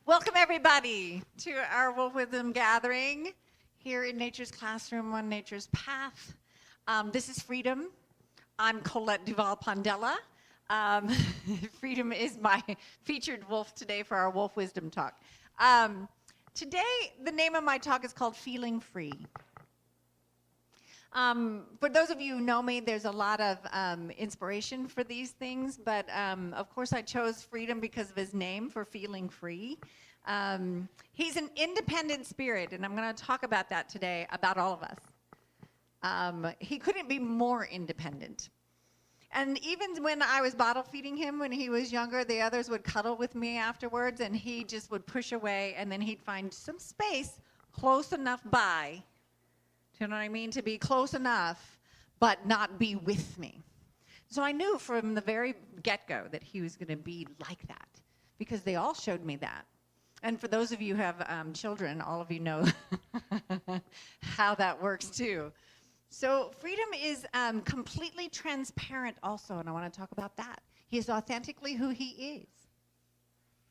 Welcome, everybody, to our Wolf Wisdom gathering here in Nature's Classroom on Nature's Path. This is Freedom. I'm Colette Duval-Pondella. Um, Freedom is my featured wolf today for our Wolf Wisdom talk. Today, the name of my talk is called Feeling Free. For those of you who know me, there's a lot of inspiration for these things, but of course I chose Freedom because of his name, for feeling free. He's an independent spirit, and I'm going to talk about that today, about all of us. He couldn't be more independent. And even when I was bottle feeding him when he was younger, the others would cuddle with me afterwards, and he just would push away, and then he'd find some space close enough by, you know what I mean, to be close enough, but not be with me. So I knew from the very get-go that he was going to be like that, because they all showed me that. And for those of you who have children, all of you know how that works too. So Freedom is completely transparent also, and I want to talk about that. He is authentically who he is.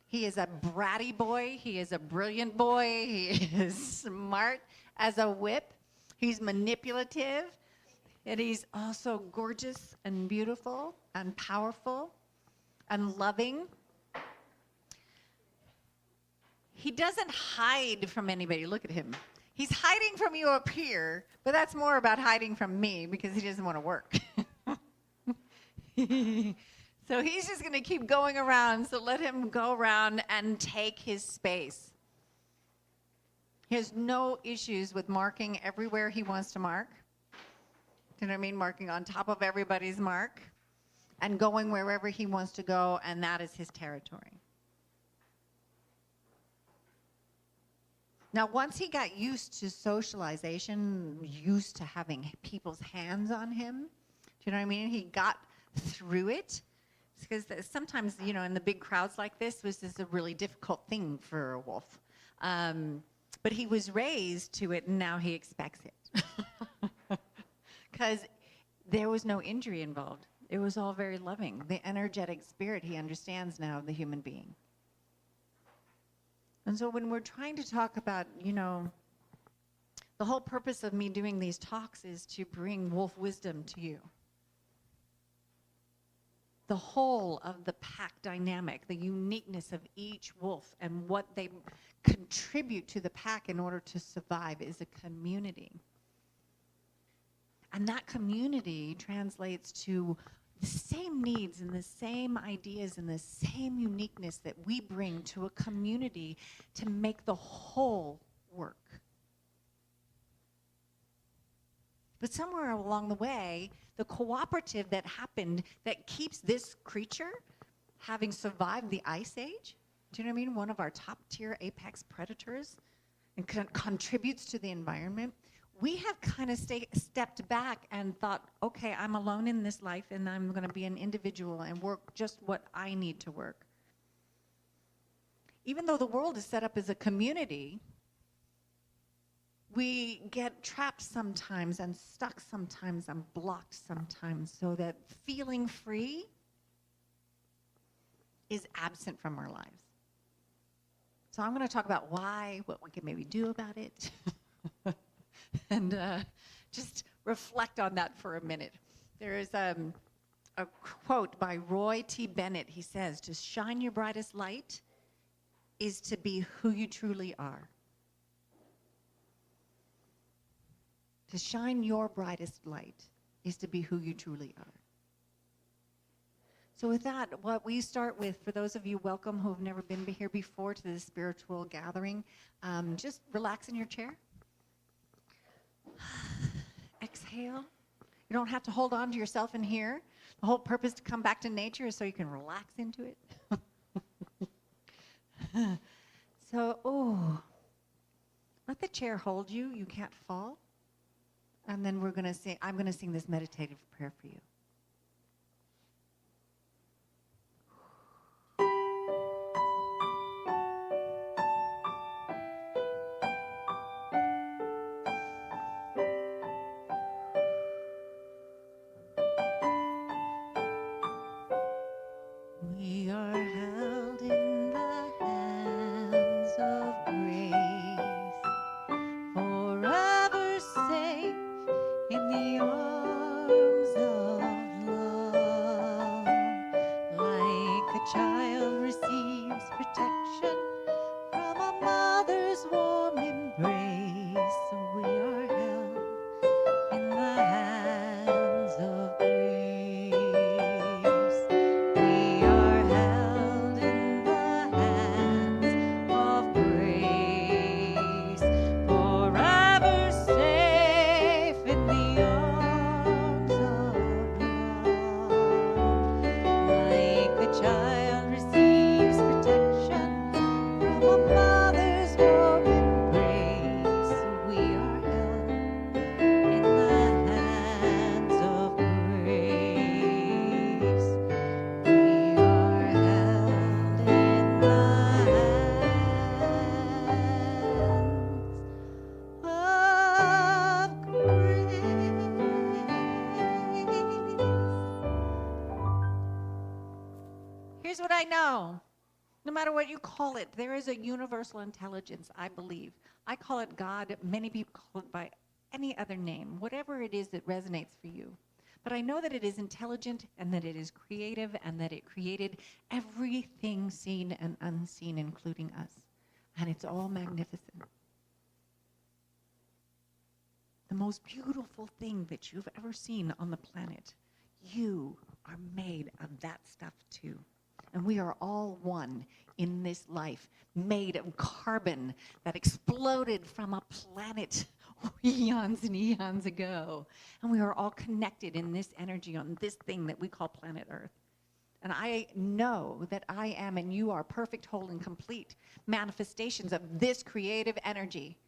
He is a bratty boy. He is a brilliant boy. He is smart as a whip. He's manipulative, and he's also gorgeous and beautiful and powerful and loving. He doesn't hide from anybody. Look at him. He's hiding from you up here, but that's more about hiding from me because he doesn't want to work. So he's just going to keep going around, so let him go around and take his space. He has no issues with marking everywhere he wants to mark. Do you know what I mean? Marking on top of everybody's mark and going wherever he wants to go, and that is his territory. Now, once he got used to socialization, used to having people's hands on him, do you know what I mean? He got through it. Because sometimes, you know, in the big crowds like this, this is a really difficult thing for a wolf. But he was raised to it, and now he expects it. Because there was no injury involved. It was all very loving. The energetic spirit he understands now of the human being. And so when we're trying to talk about, you know, the whole purpose of me doing these talks is to bring wolf wisdom to you. The whole of the pack dynamic, the uniqueness of each wolf and what they contribute to the pack in order to survive is a community. And that community translates to the same needs and the same ideas and the same uniqueness that we bring to a community to make the whole work. But somewhere along the way, the cooperative that happened that keeps this creature, having survived the Ice Age, do you know what I mean? One of our top tier apex predators, and contributes to the environment. We have kind of stepped back and thought, okay, I'm alone in this life, and I'm going to be an individual and work just what I need to work. Even though the world is set up as a community, we get trapped sometimes and stuck sometimes and blocked sometimes, so that feeling free is absent from our lives. So I'm going to talk about why, what we can maybe do about it, and just reflect on that for a minute. There is a quote by Roy T. Bennett. He says, "To shine your brightest light is to be who you truly are." To shine your brightest light is to be who you truly are. So with that, what we start with, for those of you welcome who have never been here before to this spiritual gathering, just relax in your chair. Exhale. You don't have to hold on to yourself in here. The whole purpose to come back to nature is so you can relax into it. So, let the chair hold you. You can't fall. And then I'm going to sing this meditative prayer for you. We are held in the hand child receives protection from a mother's warm embrace, we are held in the hands of grace. We are held in the hands of grace, forever safe in the arms of love. Like a child receives protection from a mother's warm embrace, we are held in the hands of grace. We are held in the hands of grace. Here's what I know. No matter what you call it, there is a universal intelligence, I believe. I call it God. Many people call it by any other name, whatever it is that resonates for you. But I know that it is intelligent and that it is creative and that it created everything seen and unseen, including us. And it's all magnificent. The most beautiful thing that you've ever seen on the planet, you are made of that stuff too. And we are all one in this life, made of carbon that exploded from a planet eons and eons ago. And we are all connected in this energy on this thing that we call planet Earth. And I know that I am and you are perfect, whole, and complete manifestations of this creative energy.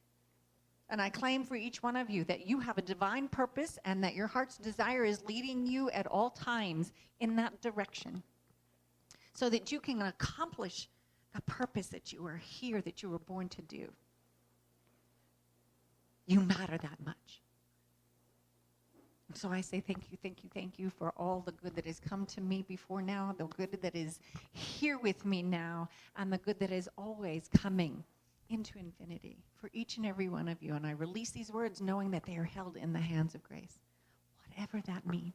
And I claim for each one of you that you have a divine purpose and that your heart's desire is leading you at all times in that direction, so that you can accomplish the purpose that you are here, that you were born to do. You matter that much. And so I say thank you, thank you, thank you for all the good that has come to me before now, the good that is here with me now, and the good that is always coming into infinity for each and every one of you. And I release these words knowing that they are held in the hands of grace, whatever that means.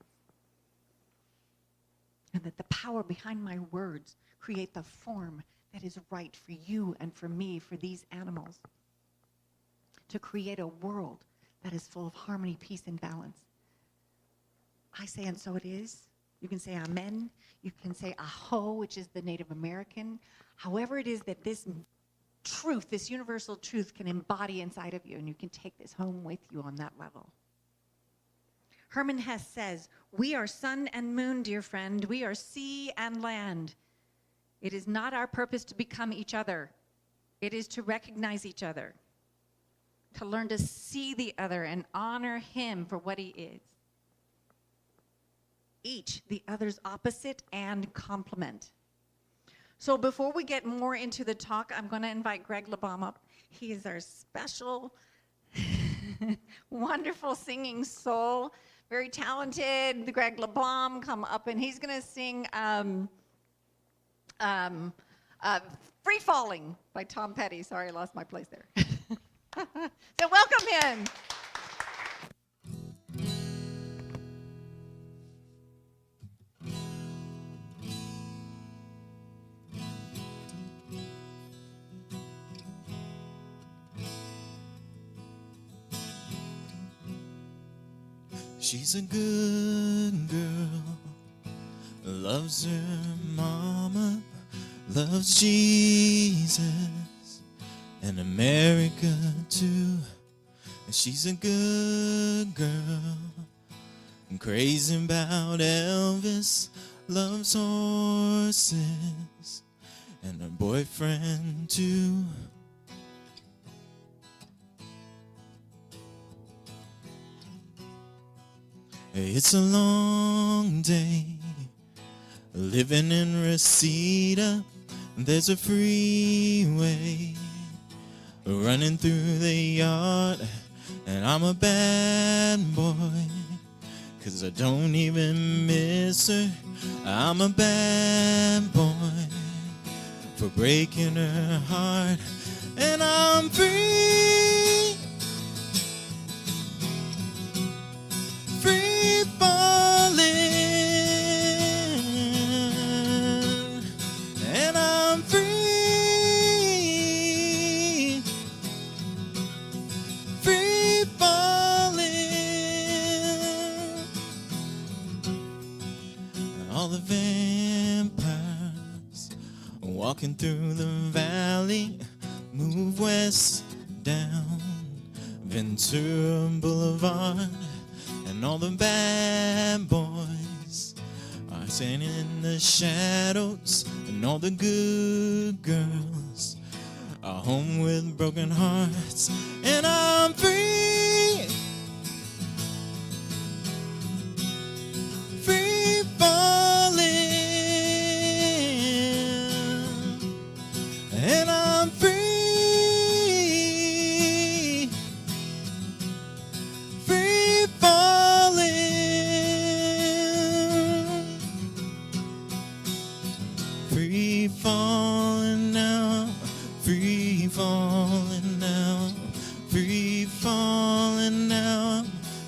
And that the power behind my words create the form that is right for you and for me, for these animals, to create a world that is full of harmony, peace, and balance. I say, and so it is. You can say amen. You can say aho, which is the Native American. However it is that this truth, this universal truth, can embody inside of you, and you can take this home with you on that level. Hermann Hesse says, "We are sun and moon, dear friend. We are sea and land. It is not our purpose to become each other. It is to recognize each other, to learn to see the other and honor him for what he is. Each the other's opposite and complement." So before we get more into the talk, I'm going to invite Greg La Bomme up. He is our special, wonderful singing soul. Very talented, Greg La Bomme, come up, and he's going to sing Free Falling by Tom Petty. Sorry, I lost my place there. So welcome him. She's a good girl, loves her mama, loves Jesus and America too. And she's a good girl, crazy about Elvis, loves horses and her boyfriend too. It's a long day living in Reseda. There's a freeway running through the yard, and I'm a bad boy, 'cause I don't even miss her. I'm a bad boy for breaking her heart, and I'm free. Free falling, walking through the valley, move west down Ventura Boulevard, and all the bad boys are standing in the shadows, and all the good girls are home with broken hearts, and I'm free, free falling, and I'm free, free falling, free falling now, free falling now, free falling now,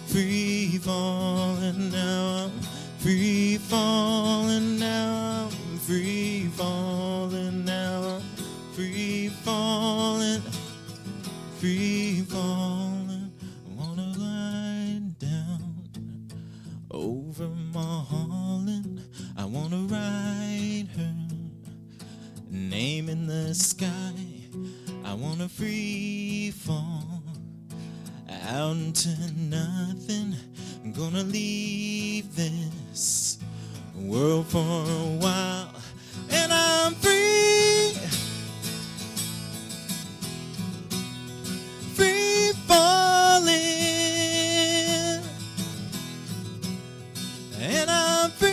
free falling now, free falling now, free falling now, free falling, free falling. I wanna glide down over Mulholland. I wanna ride her name in the sky. I wanna free fall out into nothing. I'm gonna leave this world for a while, and I'm free, free falling, and I'm free,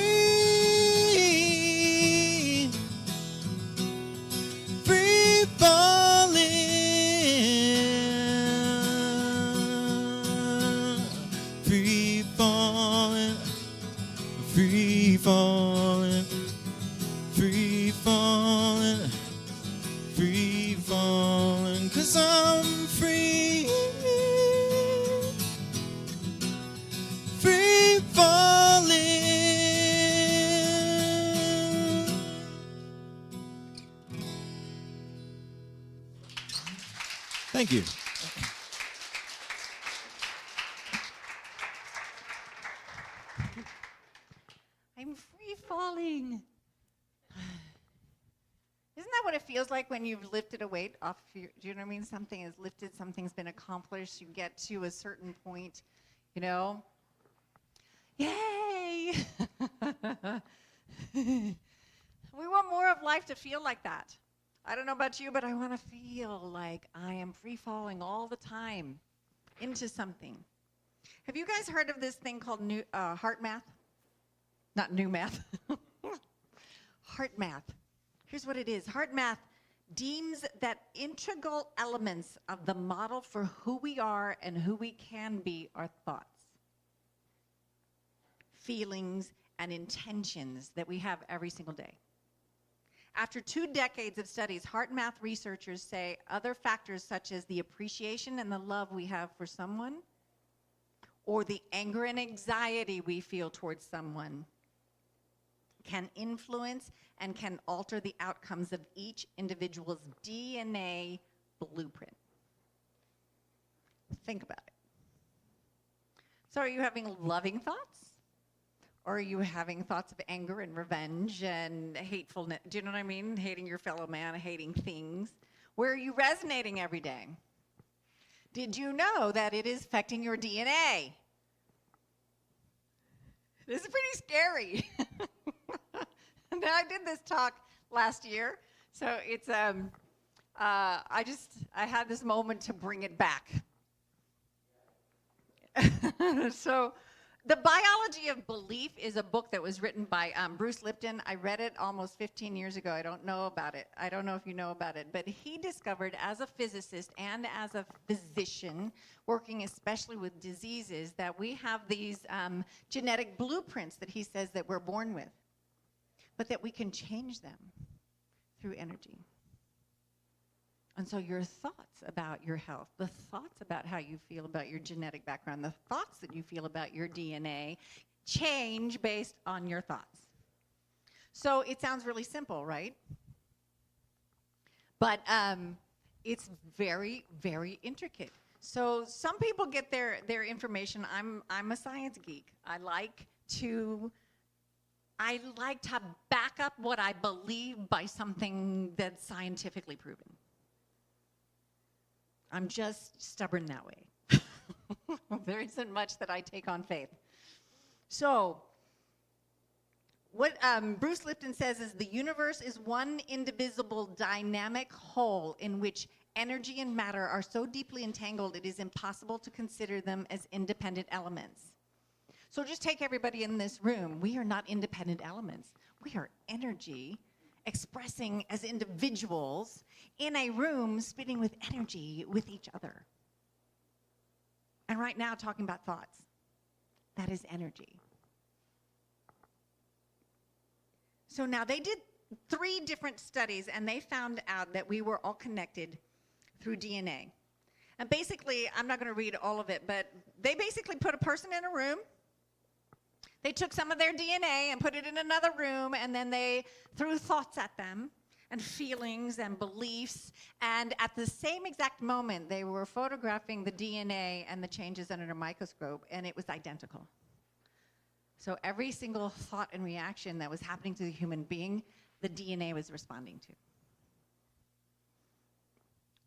free falling, free falling, free falling, free falling, free falling, 'cause I'm free, free falling. Thank you. I'm free falling. Isn't that what it feels like when you've lifted a weight off your, do you know what I mean? Something is lifted, something's been accomplished, you get to a certain point, you know? Yay! We want more of life to feel like that. I don't know about you, but I want to feel like I am free falling all the time into something. Have you guys heard of this thing called heart math? Not new math. Heart math. Here's what it is. Heart math deems that integral elements of the model for who we are and who we can be are thoughts, feelings, and intentions that we have every single day. After 2 decades of studies, heart math researchers say other factors such as the appreciation and the love we have for someone, or the anger and anxiety we feel towards someone, can influence and can alter the outcomes of each individual's DNA blueprint. Think about it. So are you having loving thoughts? Or are you having thoughts of anger and revenge and hatefulness? Do you know what I mean? Hating your fellow man, hating things. Where are you resonating every day? Did you know that it is affecting your DNA? This is pretty scary. Now, I did this talk last year, so it's I had this moment to bring it back. So, The Biology of Belief is a book that was written by Bruce Lipton. I read it almost 15 years ago. I don't know about it. I don't know if you know about it, but he discovered as a physicist and as a physician, working especially with diseases, that we have these genetic blueprints that he says that we're born with, but that we can change them through energy. And so your thoughts about your health, the thoughts about how you feel about your genetic background, the thoughts that you feel about your DNA change based on your thoughts. So it sounds really simple, right? But it's very, very intricate. So some people get their information. I'm a science geek. I like to I like to back up what I believe by something that's scientifically proven. I'm just stubborn that way. There isn't much that I take on faith. So, what Bruce Lipton says is the universe is one indivisible dynamic whole in which energy and matter are so deeply entangled it is impossible to consider them as independent elements. So just take everybody in this room. We are not independent elements. We are energy expressing as individuals in a room spitting with energy with each other. And right now talking about thoughts. That is energy. So now they did 3 different studies and they found out that we were all connected through DNA. And basically, I'm not going to read all of it, but they basically put a person in a room. They took some of their DNA and put it in another room, and then they threw thoughts at them and feelings and beliefs. And at the same exact moment, they were photographing the DNA and the changes under a microscope, and it was identical. So every single thought and reaction that was happening to the human being, the DNA was responding to.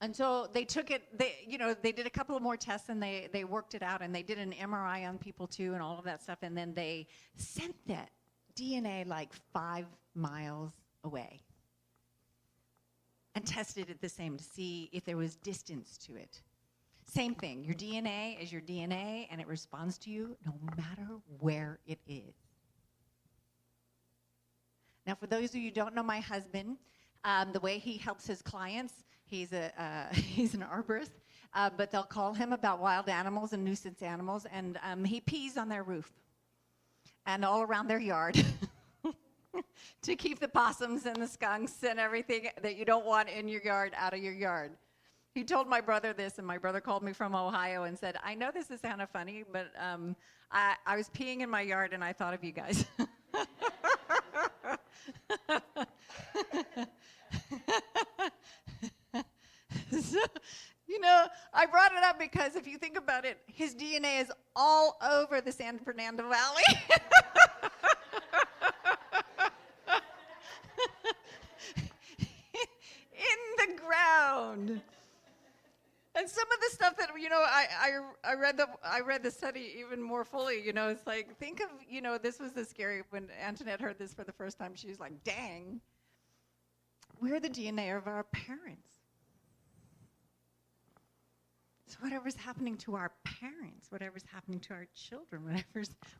And so they took it, they did a couple of more tests and they worked it out, and they did an MRI on people too and all of that stuff, and then they sent that DNA like 5 miles away and tested it the same to see if there was distance to it. Same thing, your DNA is your DNA and it responds to you no matter where it is. Now for those of you who don't know my husband, the way he helps his clients, he's an arborist, but they'll call him about wild animals and nuisance animals, and he pees on their roof and all around their yard to keep the possums and the skunks and everything that you don't want in your yard out of your yard. He told my brother this, and my brother called me from Ohio and said, I know this is kind of funny, but I was peeing in my yard and I thought of you guys. So, I brought it up because if you think about it, his DNA is all over the San Fernando Valley. In the ground. And some of the stuff that, I read the study even more fully, it's like, think of, this was the scary, when Antoinette heard this for the first time, she was like, dang, we're the DNA of our parents. So whatever's happening to our parents, whatever's happening to our children,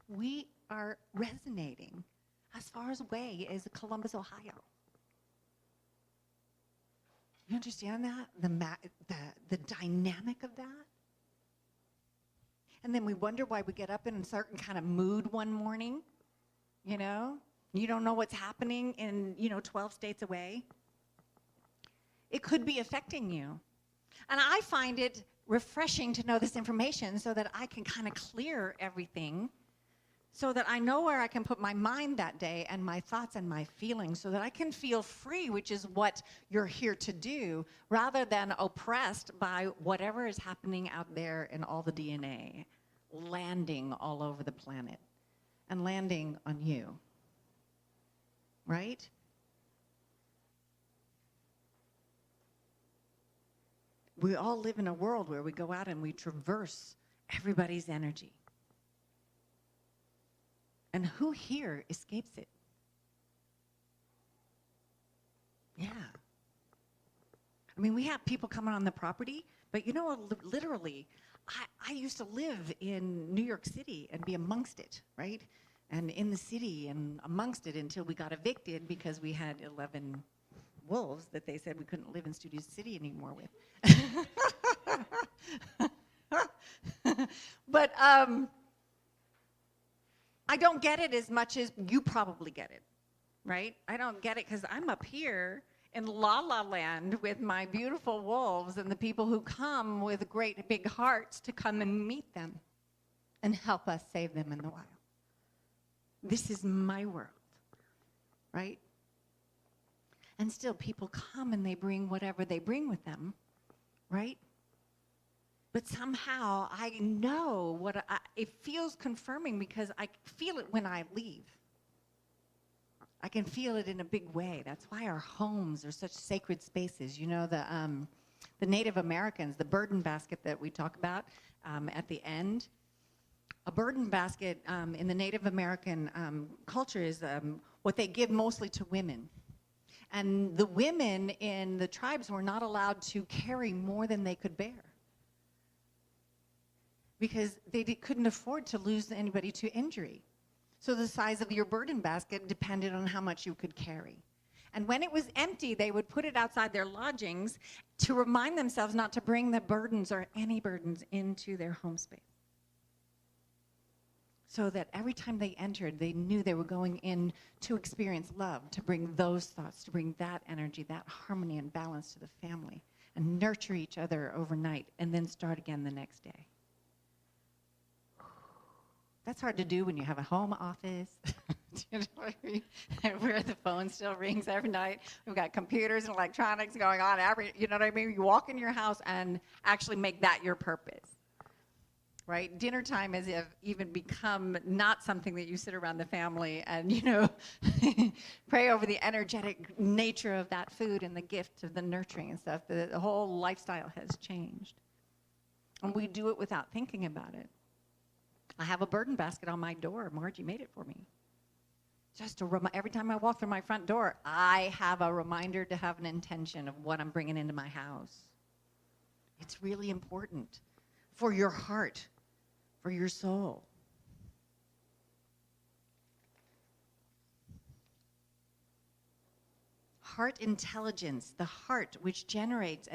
we are resonating as far away as Columbus, Ohio. You understand that? The dynamic of that? And then we wonder why we get up in a certain kind of mood one morning, You don't know what's happening in, 12 states away. It could be affecting you. And I find it refreshing to know this information so that I can kind of clear everything, so that I know where I can put my mind that day and my thoughts and my feelings, so that I can feel free, which is what you're here to do, rather than oppressed by whatever is happening out there in all the DNA, landing all over the planet and landing on you. Right? We all live in a world where we go out and we traverse everybody's energy. And who here escapes it? Yeah. I mean, we have people coming on the property, but literally, I used to live in New York City and be amongst it, right? And in the city and amongst it until we got evicted because we had 11 wolves that they said we couldn't live in Studio City anymore with. But I don't get it as much as you probably get it, right? I don't get it because I'm up here in La La Land with my beautiful wolves and the people who come with great big hearts to come and meet them and help us save them in the wild. This is my world, right? And still people come and they bring whatever they bring with them, right? But somehow I know it feels confirming because I feel it when I leave. I can feel it in a big way. That's why our homes are such sacred spaces. You know, the Native Americans, the burden basket that we talk about at the end, a burden basket in the Native American culture is what they give mostly to women. And the women in the tribes were not allowed to carry more than they could bear because they couldn't afford to lose anybody to injury. So the size of your burden basket depended on how much you could carry. And when it was empty, they would put it outside their lodgings to remind themselves not to bring the burdens or any burdens into their home space. So that every time they entered, they knew they were going in to experience love, to bring those thoughts, to bring that energy, that harmony and balance to the family, and nurture each other overnight, and then start again the next day. That's hard to do when you have a home office. You know what I mean? Where the phone still rings every night. We've got computers and electronics going on you know what I mean? You walk in your house and actually make that your purpose. Right? Dinner time has even become not something that you sit around the family and, you know, pray over the energetic nature of that food and the gift of the nurturing and stuff. The whole lifestyle has changed. And we do it without thinking about it. I have a burden basket on my door. Margie made it for me. Just every time I walk through my front door, I have a reminder to have an intention of what I'm bringing into my house. It's really important for your heart, for your soul. Heart intelligence, the heart which generates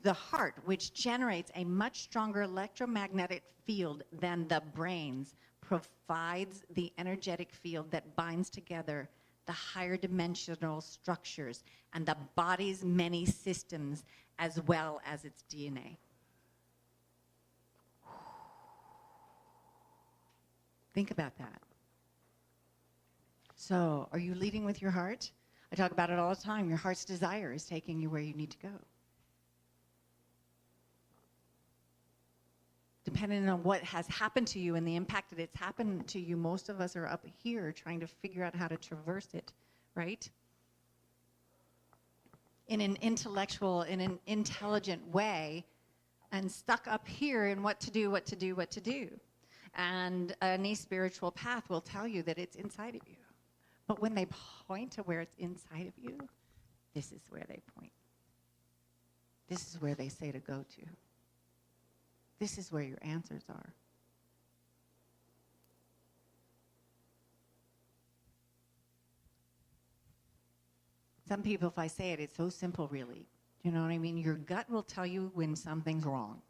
the heart which generates a much stronger electromagnetic field than the brains provides the energetic field that binds together the higher dimensional structures and the body's many systems as well as its DNA. Think about that. So, are you leading with your heart? I talk about it all the time. Your heart's desire is taking you where you need to go. Depending on what has happened to you and the impact that it's happened to you, most of us are up here trying to figure out how to traverse it, right? In an intellectual, in an intelligent way, and stuck up here in what to do. And any spiritual path will tell you that it's inside of you. But when they point to where it's inside of you, this is where they point. This is where they say to go to. This is where your answers are. Some people, if I say it, it's so simple, really. You know what I mean? Your gut will tell you when something's wrong.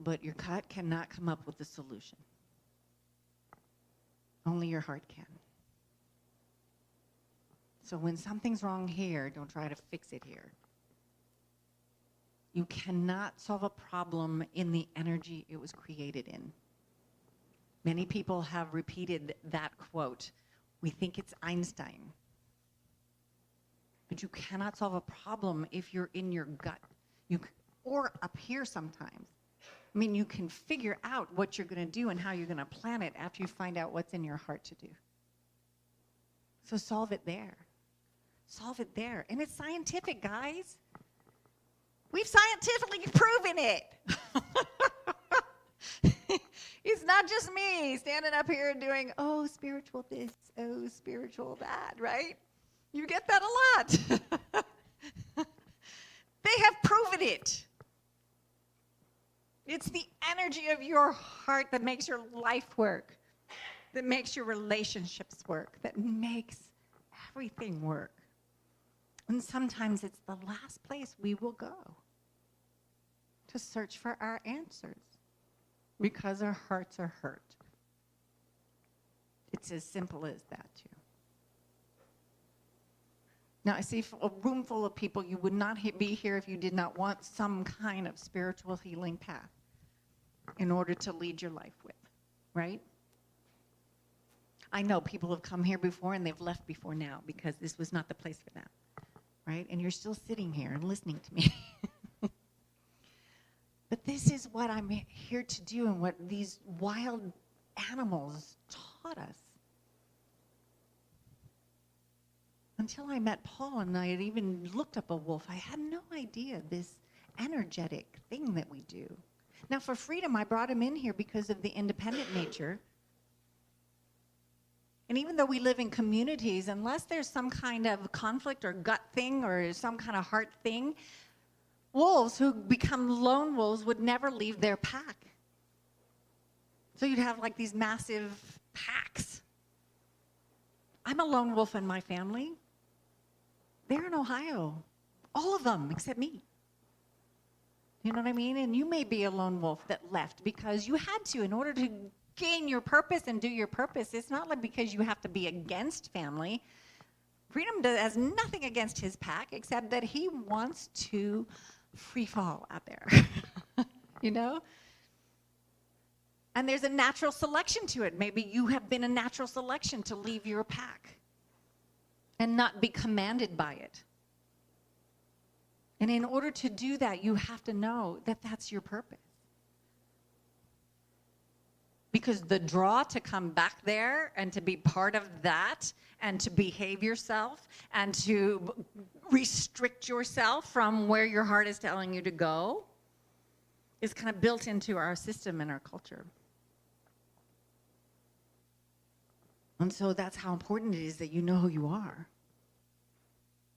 But your gut cannot come up with the solution. Only your heart can. So when something's wrong here, don't try to fix it here. You cannot solve a problem in the energy it was created in. Many people have repeated that quote. We think it's Einstein. But you cannot solve a problem if you're in your gut. Or up here sometimes. I mean, you can figure out what you're going to do and how you're going to plan it after you find out what's in your heart to do. So solve it there. Solve it there. And it's scientific, guys. We've scientifically proven it. It's not just me standing up here and doing, oh, spiritual this, oh, spiritual that, right? You get that a lot. They have proven it. It's the energy of your heart that makes your life work, that makes your relationships work, that makes everything work. And sometimes it's the last place we will go to search for our answers because our hearts are hurt. It's as simple as that, too. Now, I see a room full of people. You would not be here if you did not want some kind of spiritual healing path in order to lead your life with, right? I know people have come here before and they've left before now because this was not the place for them, right? And you're still sitting here and listening to me. But this is what I'm here to do and what these wild animals taught us. Until I met Paul and I had even looked up a wolf, I had no idea this energetic thing that we do. Now for freedom, I brought him in here because of the independent nature. And even though we live in communities, unless there's some kind of conflict or gut thing or some kind of heart thing, wolves who become lone wolves would never leave their pack. So you'd have like these massive packs. I'm a lone wolf in my family. They're in Ohio. All of them except me. You know what I mean? And you may be a lone wolf that left because you had to in order to gain your purpose and do your purpose. It's not like because you have to be against family. Freedom has nothing against his pack except that he wants to free fall out there. You know? And there's a natural selection to it. Maybe you have been a natural selection to leave your pack and not be commanded by it. And in order to do that, you have to know that that's your purpose. Because the draw to come back there and to be part of that and to behave yourself and to restrict yourself from where your heart is telling you to go is kind of built into our system and our culture. And so that's how important it is that you know who you are.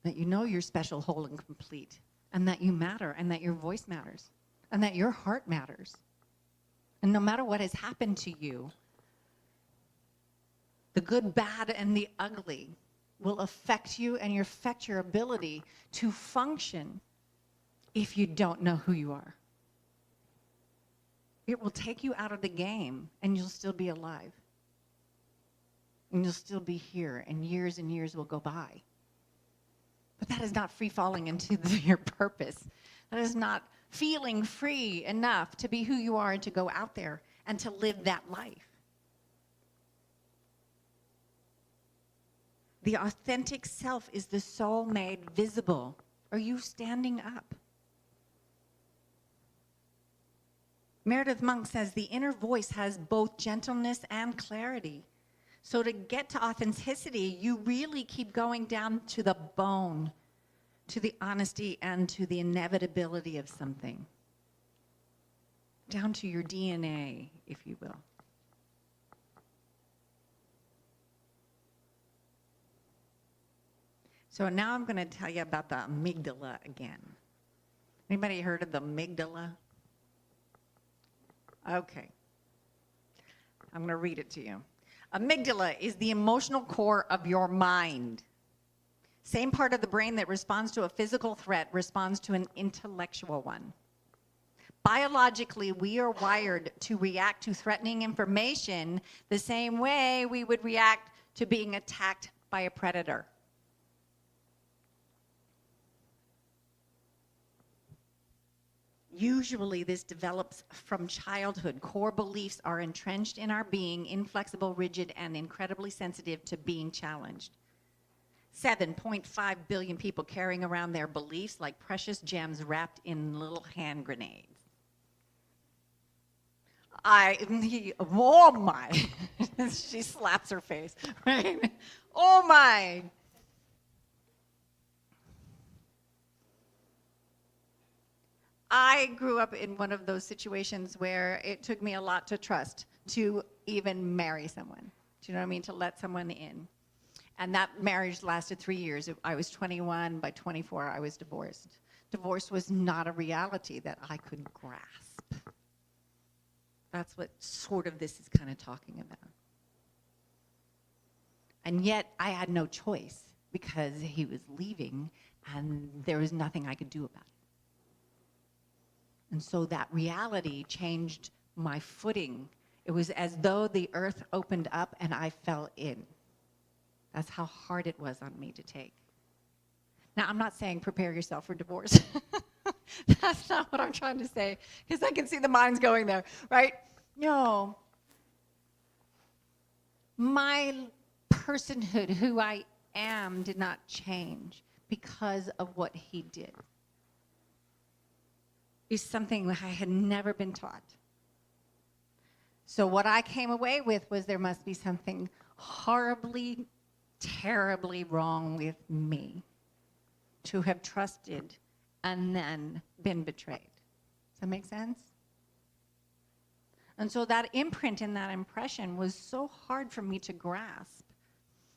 That you know you're special, whole, and complete. And that you matter, and that your voice matters. And that your heart matters. And no matter what has happened to you, the good, bad, and the ugly will affect you and affect your ability to function if you don't know who you are. It will take you out of the game, and you'll still be alive. And you'll still be here, and years will go by. But that is not free falling into your purpose. That is not feeling free enough to be who you are and to go out there and to live that life. The authentic self is the soul made visible. Are you standing up? Meredith Monk says the inner voice has both gentleness and clarity. So to get to authenticity, you really keep going down to the bone, to the honesty and to the inevitability of something. Down to your DNA, if you will. So now I'm going to tell you about the amygdala again. Anybody heard of the amygdala? Okay. I'm going to read it to you. Amygdala is the emotional core of your mind. Same part of the brain that responds to a physical threat responds to an intellectual one. Biologically, we are wired to react to threatening information the same way we would react to being attacked by a predator. Usually this develops from childhood. Core beliefs are entrenched in our being, inflexible, rigid, and incredibly sensitive to being challenged. 7.5 billion people carrying around their beliefs like precious gems wrapped in little hand grenades. Oh my, she slaps her face, right? Oh my. I grew up in one of those situations where it took me a lot to trust to even marry someone. Do you know what I mean? To let someone in. And that marriage lasted 3 years. I was 21. By 24, I was divorced. Divorce was not a reality that I could grasp. That's what sort of this is kind of talking about. And yet, I had no choice because he was leaving and there was nothing I could do about it. And so that reality changed my footing. It was as though the earth opened up and I fell in. That's how hard it was on me to take. Now, I'm not saying prepare yourself for divorce. That's not what I'm trying to say, because I can see the minds going there, right? No. My personhood, who I am, did not change because of what he did. Is something that I had never been taught. So what I came away with was there must be something horribly, terribly wrong with me to have trusted and then been betrayed. Does that make sense? And so that imprint and that impression was so hard for me to grasp.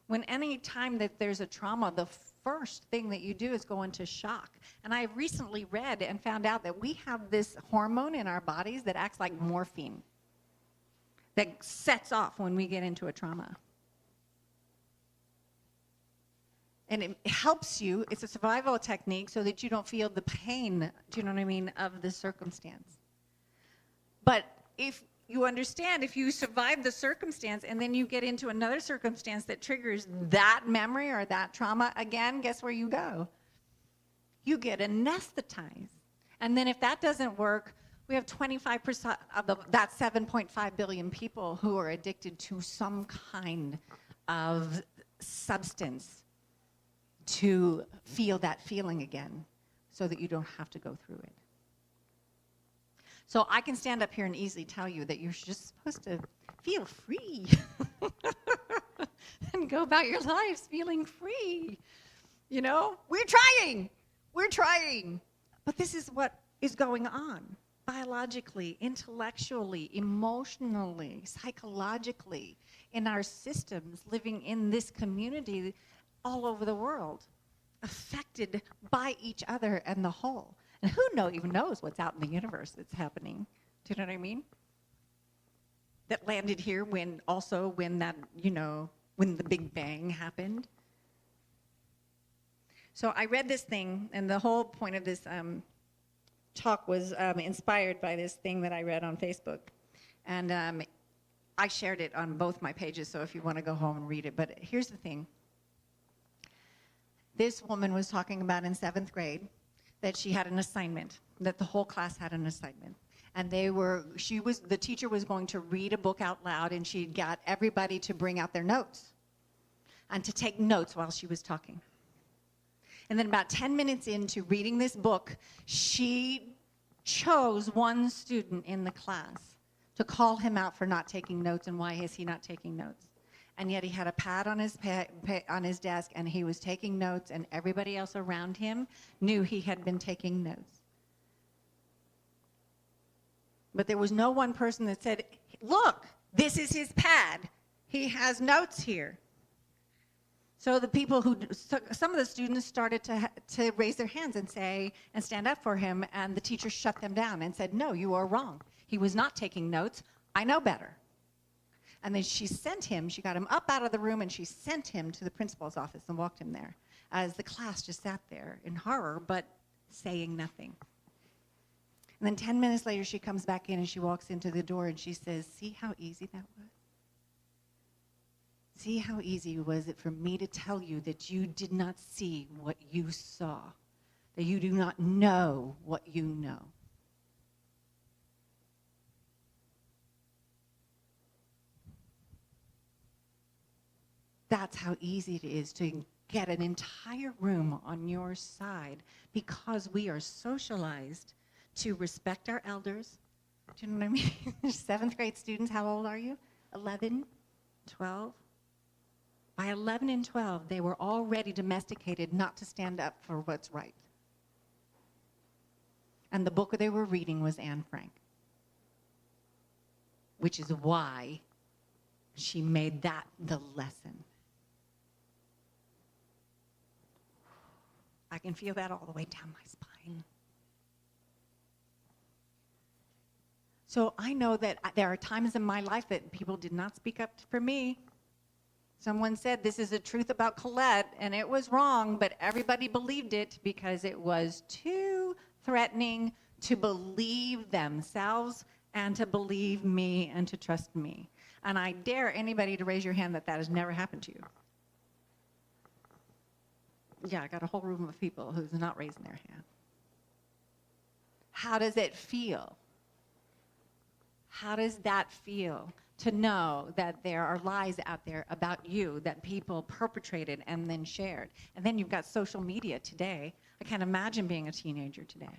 When any time that there's a trauma, the first thing that you do is go into shock. And I recently read and found out that we have this hormone in our bodies that acts like morphine, that sets off when we get into a trauma. And it helps you, it's a survival technique so that you don't feel the pain, do you know what I mean, of the circumstance. But if you understand, if you survive the circumstance and then you get into another circumstance that triggers that memory or that trauma, again, guess where you go? You get anesthetized. And then if that doesn't work, we have 25% of that 7.5 billion people who are addicted to some kind of substance to feel that feeling again so that you don't have to go through it. So I can stand up here and easily tell you that you're just supposed to feel free and go about your lives feeling free. You know, we're trying. But this is what is going on biologically, intellectually, emotionally, psychologically, in our systems living in this community all over the world, affected by each other and the whole. And who even knows what's out in the universe that's happening? Do you know what I mean? That landed here when that, when the Big Bang happened. So I read this thing, and the whole point of this talk was inspired by this thing that I read on Facebook. And I shared it on both my pages, so if you want to go home and read it. But here's the thing. This woman was talking about in 7th grade that she had an assignment, that the whole class had an assignment. And the teacher was going to read a book out loud, and she got everybody to bring out their notes and to take notes while she was talking. And then about 10 minutes into reading this book, she chose one student in the class to call him out for not taking notes and why is he not taking notes. And yet he had a pad on his desk, and he was taking notes, and everybody else around him knew he had been taking notes. But there was no one person that said, look, this is his pad. He has notes here. So some of the students started to raise their hands and stand up for him, and the teacher shut them down and said, no, you are wrong. He was not taking notes. I know better. And then she got him up out of the room, and she sent him to the principal's office and walked him there, as the class just sat there in horror, but saying nothing. And then 10 minutes later, she comes back in, and she walks into the door, and she says, see how easy that was? See how easy was it for me to tell you that you did not see what you saw, that you do not know what you know. That's how easy it is to get an entire room on your side because we are socialized to respect our elders. Do you know what I mean? 7th grade students, how old are you? 11, 12? By 11 and 12, they were already domesticated not to stand up for what's right. And the book they were reading was Anne Frank, which is why she made that the lesson. I can feel that all the way down my spine. So I know that there are times in my life that people did not speak up for me. Someone said, this is the truth about Colette, and it was wrong, but everybody believed it because it was too threatening to believe themselves and to believe me and to trust me. And I dare anybody to raise your hand that has never happened to you. Yeah, I got a whole room of people who's not raising their hand. How does it feel? How does that feel to know that there are lies out there about you that people perpetrated and then shared? And then you've got social media today. I can't imagine being a teenager today.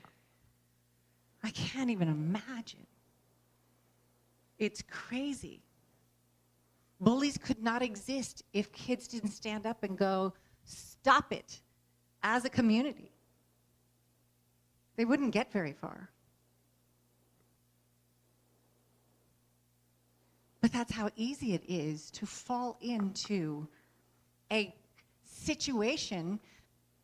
I can't even imagine. It's crazy. Bullies could not exist if kids didn't stand up and go, stop it, as a community. They wouldn't get very far. But that's how easy it is to fall into a situation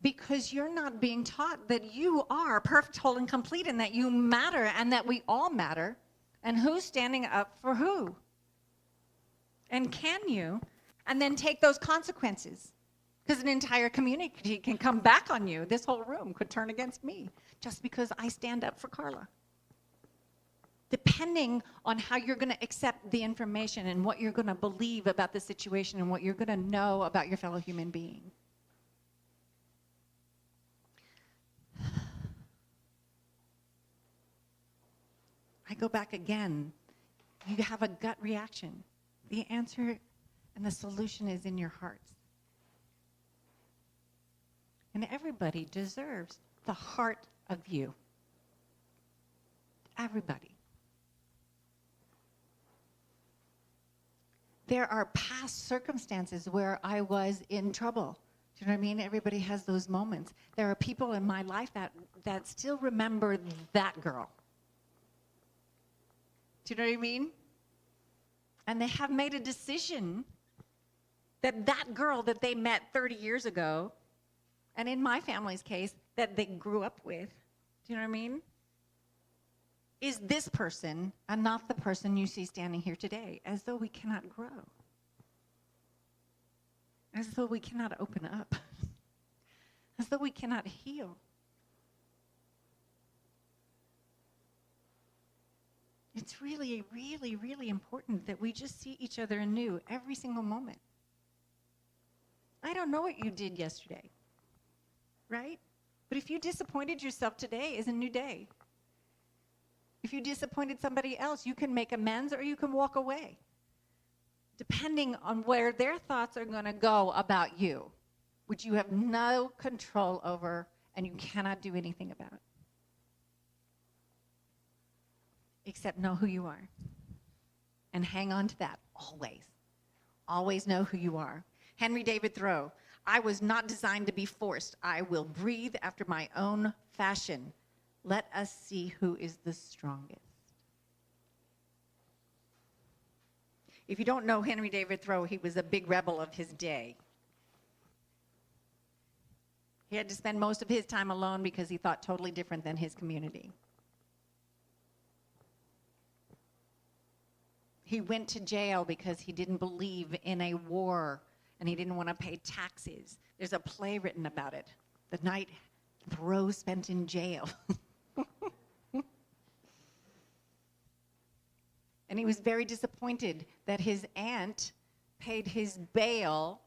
because you're not being taught that you are perfect, whole, and complete, and that you matter, and that we all matter, and who's standing up for who. And can you? And then take those consequences. Because an entire community can come back on you. This whole room could turn against me just because I stand up for Carla. Depending on how you're going to accept the information and what you're going to believe about the situation and what you're going to know about your fellow human being. I go back again. You have a gut reaction. The answer and the solution is in your hearts. And everybody deserves the heart of you. Everybody. There are past circumstances where I was in trouble. Do you know what I mean? Everybody has those moments. There are people in my life that still remember that girl. Do you know what I mean? And they have made a decision that that girl that they met 30 years ago, and in my family's case, that they grew up with, do you know what I mean? Is this person and not the person you see standing here today, as though we cannot grow, as though we cannot open up, as though we cannot heal. It's really, really, really important that we just see each other anew every single moment. I don't know what you did yesterday, right? But if you disappointed yourself, today is a new day. If you disappointed somebody else, you can make amends or you can walk away, depending on where their thoughts are going to go about you, which you have no control over and you cannot do anything about, except know who you are and hang on to that always. Always know who you are. Henry David Thoreau, I was not designed to be forced. I will breathe after my own fashion. Let us see who is the strongest. If you don't know Henry David Thoreau, he was a big rebel of his day. He had to spend most of his time alone because he thought totally different than his community. He went to jail because he didn't believe in a war and he didn't want to pay taxes. There's a play written about it, the night Thoreau spent in jail. And he was very disappointed that his aunt paid his bail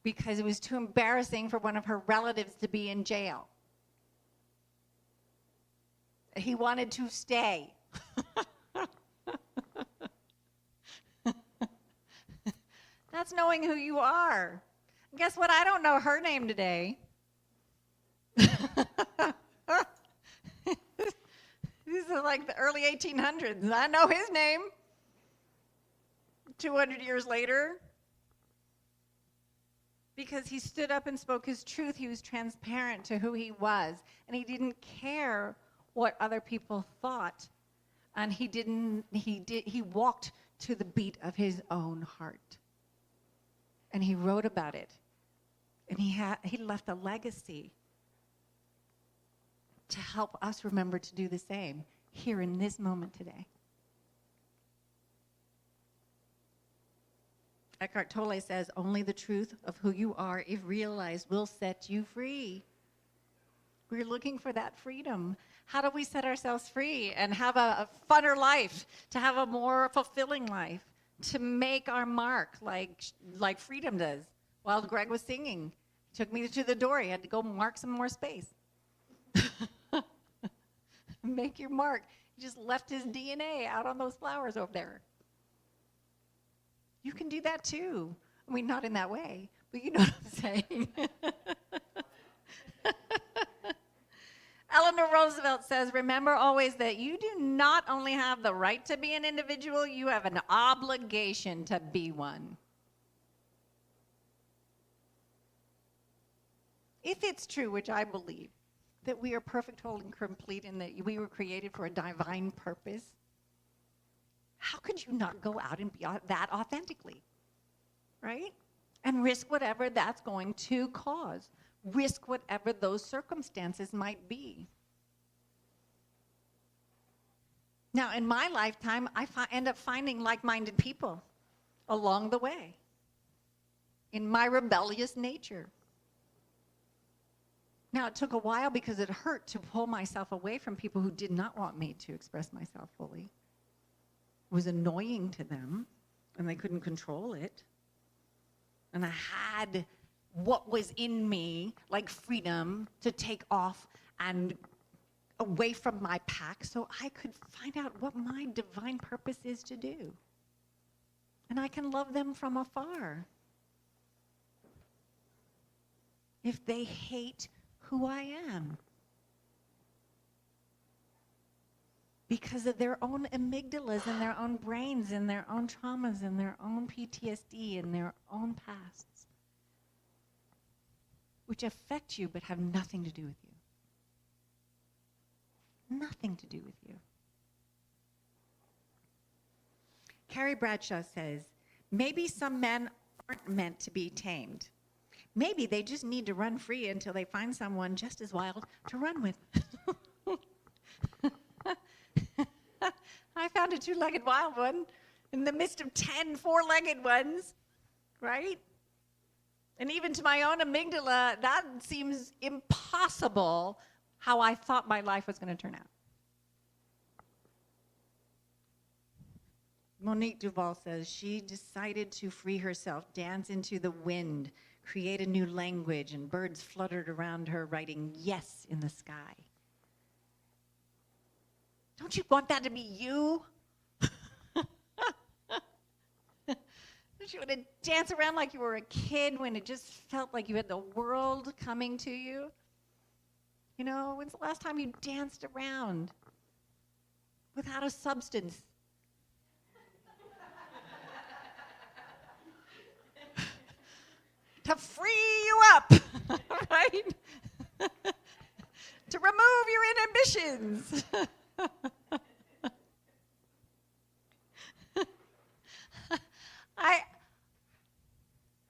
because it was too embarrassing for one of her relatives to be in jail. He wanted to stay. That's knowing who you are. Guess what? I don't know her name today. These are like the early 1800s. I know his name. 200 years later. Because he stood up and spoke his truth. He was transparent to who he was. And he didn't care what other people thought. And he walked to the beat of his own heart. And he wrote about it. And he left a legacy to help us remember to do the same here in this moment today. Eckhart Tolle says, only the truth of who you are, if realized, will set you free. We're looking for that freedom. How do we set ourselves free and have a funner life, to have a more fulfilling life, to make our mark like freedom does? While Greg was singing, he took me to the door. He had to go mark some more space. Make your mark. He just left his DNA out on those flowers over there. You can do that too. I mean, not in that way, but you know what I'm saying. Eleanor Roosevelt says, remember always that you do not only have the right to be an individual, you have an obligation to be one. If it's true, which I believe, that we are perfect, whole, and complete and that we were created for a divine purpose, how could you not go out and be that authentically, right? And risk whatever that's going to cause. Risk whatever those circumstances might be. Now, in my lifetime, I end up finding like-minded people along the way in my rebellious nature. Now, it took a while because it hurt to pull myself away from people who did not want me to express myself fully. It was annoying to them, and they couldn't control it. And I had what was in me, like freedom, to take off and away from my pack so I could find out what my divine purpose is to do. And I can love them from afar. If they hate who I am. Because of their own amygdalas and their own brains and their own traumas and their own PTSD and their own pasts, which affect you but have nothing to do with you. Nothing to do with you. Carrie Bradshaw says, maybe some men aren't meant to be tamed. Maybe they just need to run free until they find someone just as wild to run with. I found a two-legged wild one in the midst of 10 four-legged ones, right? And even to my own amygdala, that seems impossible how I thought my life was going to turn out. Monique Duval says she decided to free herself, dance into the wind, create a new language, and birds fluttered around her writing yes in the sky. Don't you want that to be you? Don't you want to dance around like you were a kid when it just felt like you had the world coming to you? You know, when's the last time you danced around without a substance? To free you up, right? To remove your inhibitions.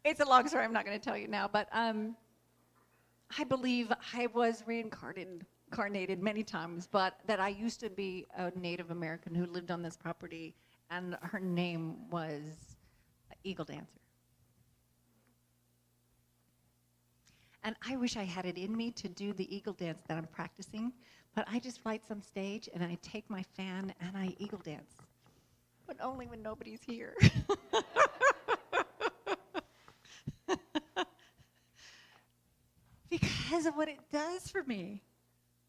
It's a long story, I'm not going to tell you now, but I believe I was reincarnated many times, but that I used to be a Native American who lived on this property, and her name was Eagle Dancer. And I wish I had it in me to do the eagle dance that I'm practicing, but I just light some stage and I take my fan and I eagle dance, but only when nobody's here. Because of what it does for me,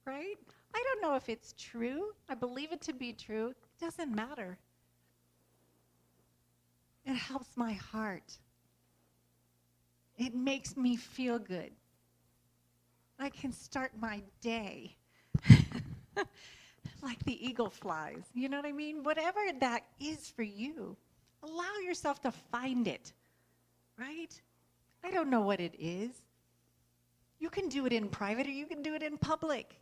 right? I don't know if it's true. I believe it to be true. It doesn't matter. It helps my heart. It makes me feel good. I can start my day like the eagle flies. You know what I mean? Whatever that is for you, allow yourself to find it, right? I don't know what it is. You can do it in private or you can do it in public.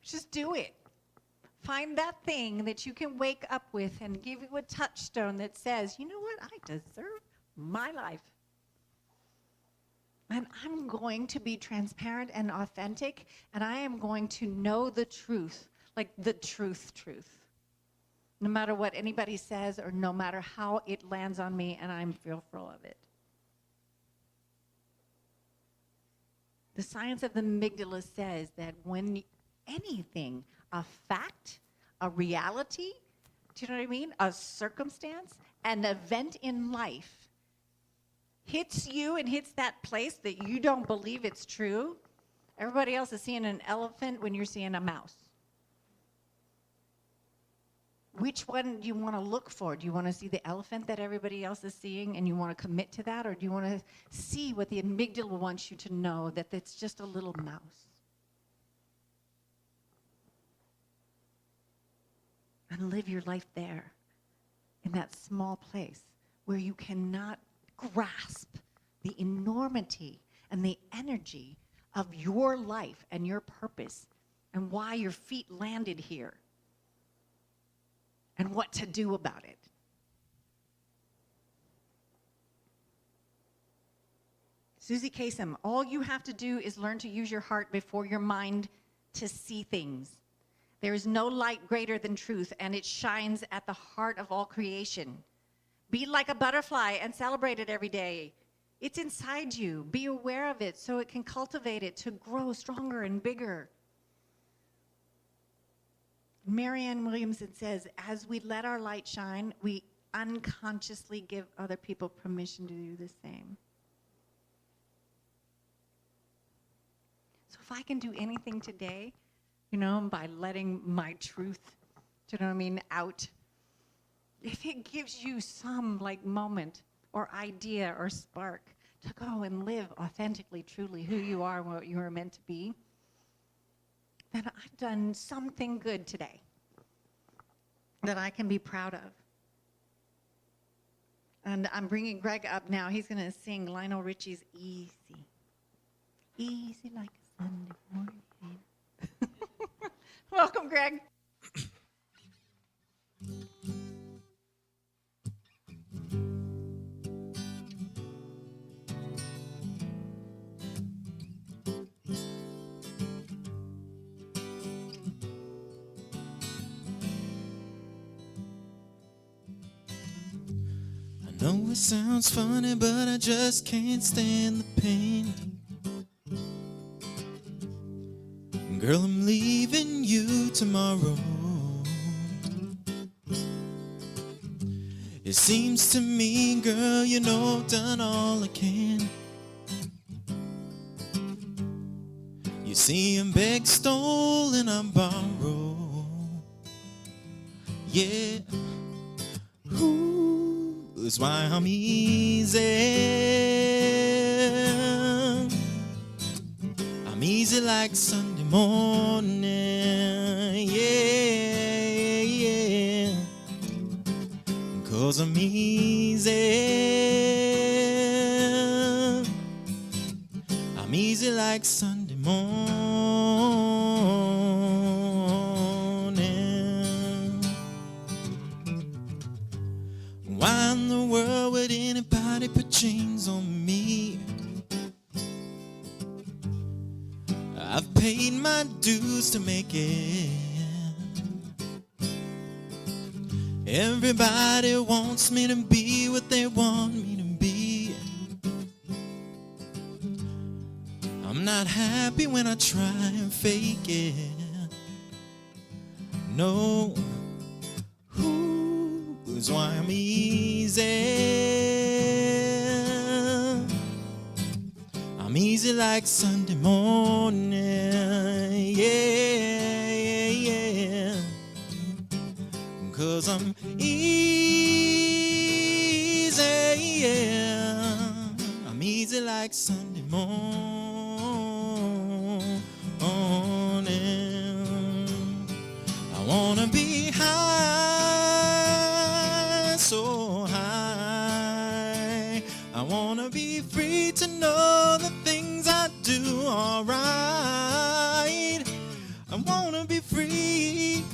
Just do it. Find that thing that you can wake up with and give you a touchstone that says, you know what? I deserve my life. And I'm going to be transparent and authentic, and I am going to know the truth, like the truth. No matter what anybody says or no matter how it lands on me, and I'm fearful of it. The science of the amygdala says that when anything, a fact, a reality, do you know what I mean? A circumstance, an event in life hits you and hits that place that you don't believe it's true, everybody else is seeing an elephant when you're seeing a mouse. Which one do you want to look for? Do you want to see the elephant that everybody else is seeing and you want to commit to that? Or do you want to see what the amygdala wants you to know, that it's just a little mouse? and live your life there, in that small place where you cannot grasp the enormity and the energy of your life and your purpose and why your feet landed here and what to do about it. Susie Kasem, all you have to do is learn to use your heart before your mind to see things. There is no light greater than truth, and it shines at the heart of all creation. Be like a butterfly and celebrate it every day. It's inside you. Be aware of it so it can cultivate it to grow stronger and bigger. Marianne Williamson says, as we let our light shine, we unconsciously give other people permission to do the same. So if I can do anything today, by letting my truth, out, if it gives you some moment or idea or spark to go and live authentically, truly who you are and what you are meant to be, then I've done something good today that I can be proud of. And I'm bringing Greg up now. He's going to sing Lionel Richie's Easy. Easy like a Sunday morning. Welcome, Greg. I know it sounds funny, but I just can't stand the pain. Girl, I'm leaving you tomorrow. It seems to me, girl, I've done all I can. You see, I'm begged, stole, and I'm borrowed. Yeah. Ooh, that's why I'm easy. I'm easy like Sunday morning, yeah. 'Cause I'm easy. I'm easy like Sunday morning. Why in the world would anybody put chains on me? I've paid my dues to make it. Everybody wants me to be what they want me to be. I'm not happy when I try and fake it. No. Ooh, that's why I'm easy. I'm easy like Sunday morning, yeah. 'Cause I'm easy, yeah. I'm easy like Sunday morning. I wanna be high, so high. I wanna be free to know the things I do are right. I wanna be free,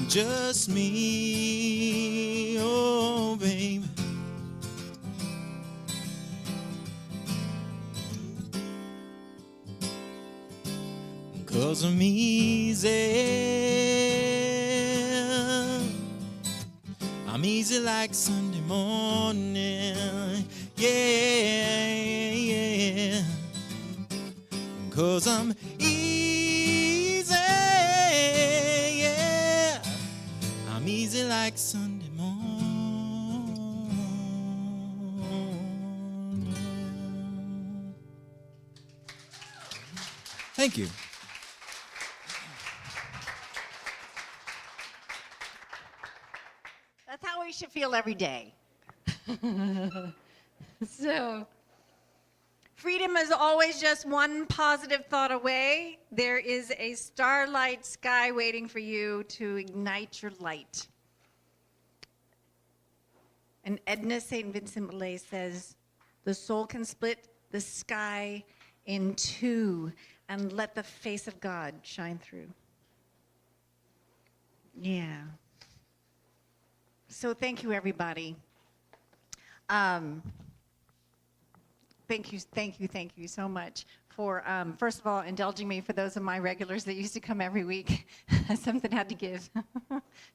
just me, oh baby. 'Cause I'm easy. I'm easy like Sunday morning, yeah. 'Cause I'm easy, yeah. I'm easy like Sunday morning. Thank you. That's how we should feel every day. So, Freedom is always just one positive thought away. There is a starlight sky waiting for you to ignite your light. And Edna St. Vincent Millay says, the soul can split the sky in two and let the face of God shine through. Yeah. So thank you, everybody. Thank you so much for, first of all, indulging me for those of my regulars that used to come every week. Something had to give.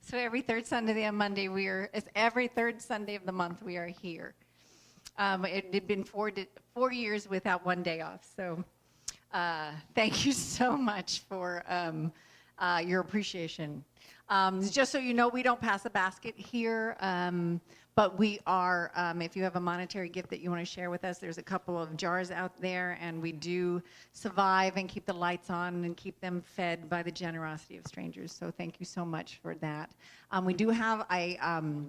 So every third Sunday and Monday, it's every third Sunday of the month we are here. It had been 4 years without one day off. So thank you so much for your appreciation. Just so you know, we don't pass a basket here, but we are, if you have a monetary gift that you want to share with us, there's a couple of jars out there, and we do survive and keep the lights on and keep them fed by the generosity of strangers. So thank you so much for that. We do have a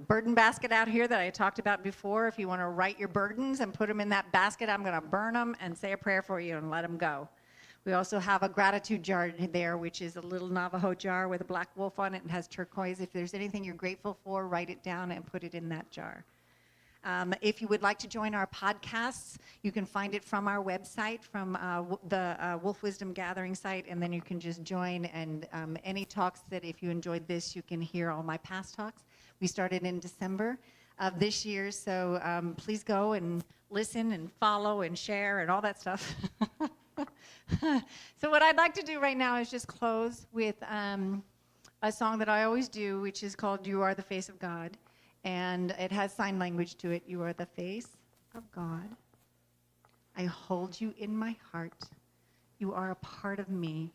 burden basket out here that I talked about before. If you want to write your burdens and put them in that basket, I'm going to burn them and say a prayer for you and let them go. We also have a gratitude jar there, which is a little Navajo jar with a black wolf on it and has turquoise. If there's anything you're grateful for, write it down and put it in that jar. If you would like to join our podcasts, you can find it from our website, from the Wolf Wisdom Gathering site, and then you can just join. And any talks that, if you enjoyed this, you can hear all my past talks. We started in December of this year, so please go and listen and follow and share and all that stuff. So what I'd like to do right now is just close with a song that I always do, which is called You Are the Face of God. And it has sign language to it. You are the face of God. I hold you in my heart. You are a part of me.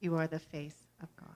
You are the face of God.